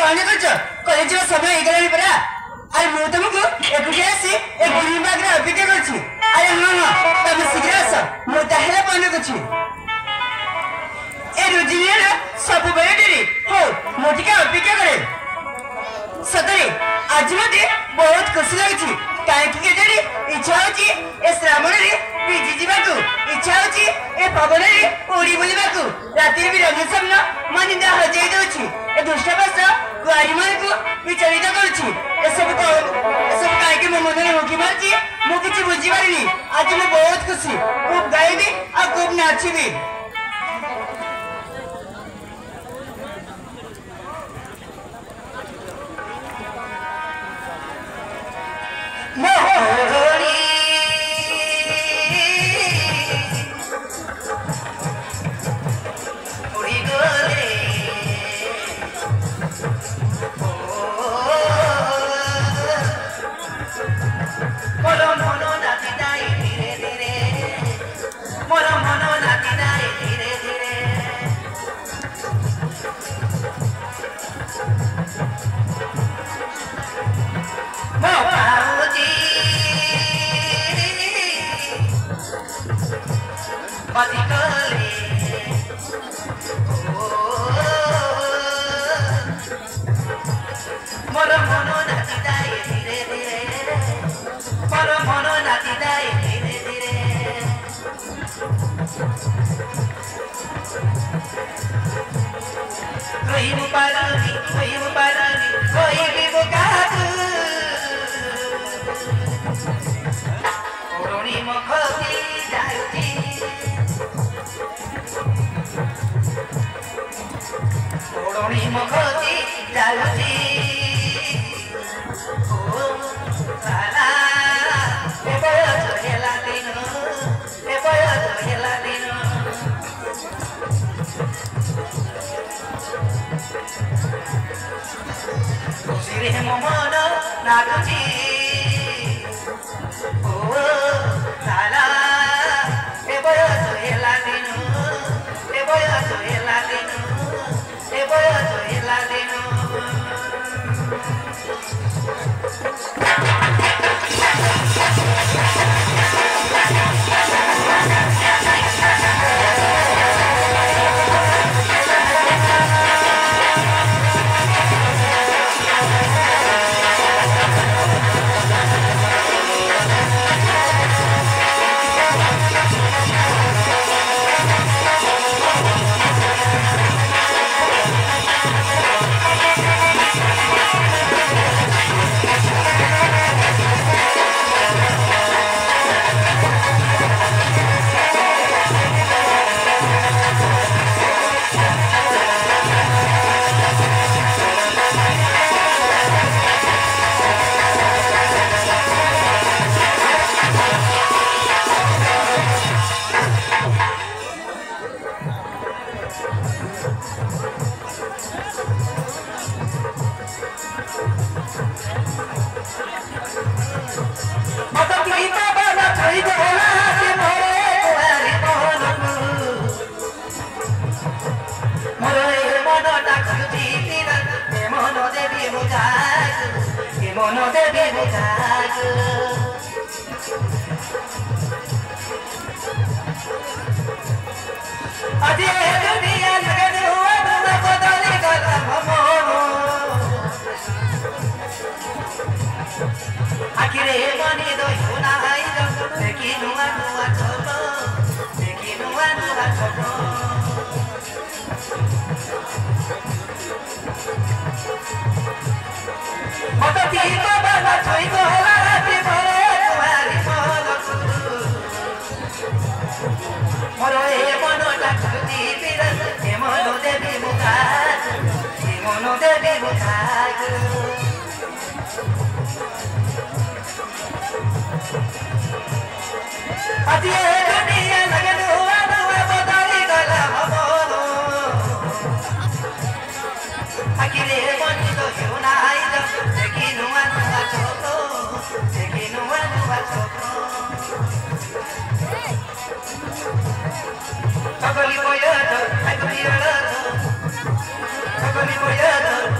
कौन कर कॉलेज समय हो गला अरे मु तुमको एकुटिया आसी ए गुरी बाग रे अपेक्षा करछि अरे हां हां तुम शीघ्र आस मु ताहेला फोन करछि ए रुजिनिया सब बेले डेरी हो मु टिका अपेक्षा करे सतरे आज मते बहुत खुशी लागछि काहे कि केजरी इच्छा होछि ए श्रावण रे पिजी जीवाकू इच्छा होछि ए पवन रे उड़ी बुलिबाकू राति भी रंग सपना मनिंदा हो जाई दोछि ए दुष्ट बस गुआरी मन को विचलित करछि ए सब काहे कि मो मन रे होकी मारछि मु किछि बुझी पारिनी आज मु बहुत खुशी खूब गाइबी आ खूब नाचिबी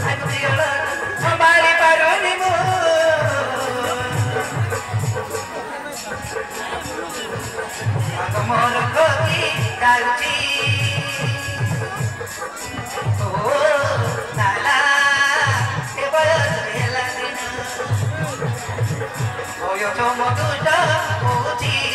I could be तुम दुष्टा बुद्धि